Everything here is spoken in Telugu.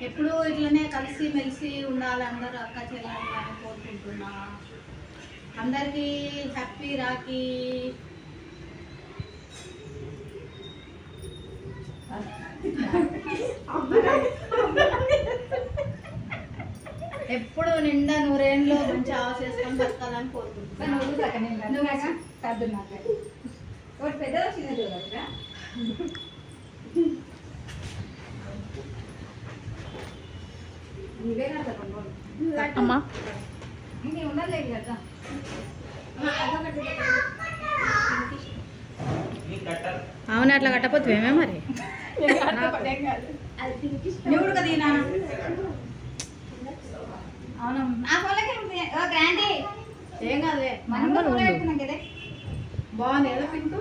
ఎప్పుడు ఇట్లనే కలిసి మెలిసి ఉండాలి అందరూ అక్క చెల్లెలని కోరుకుంటున్నా. అందరికీ హ్యాపీ రాఖీ. ఎప్పుడు నిండా నూరేళ్ళు మంచి ఆశ చేసుకొని బతకాలని కోరుకుంటున్నాను. అమ్మా అవును అట్లా కట్టపోతేమే మరి నువ్వు కదీనా అవును నా వాళ్ళకి గ్రాండీ ఏం కాదులే మనం బాగుంది కదా పింటూ.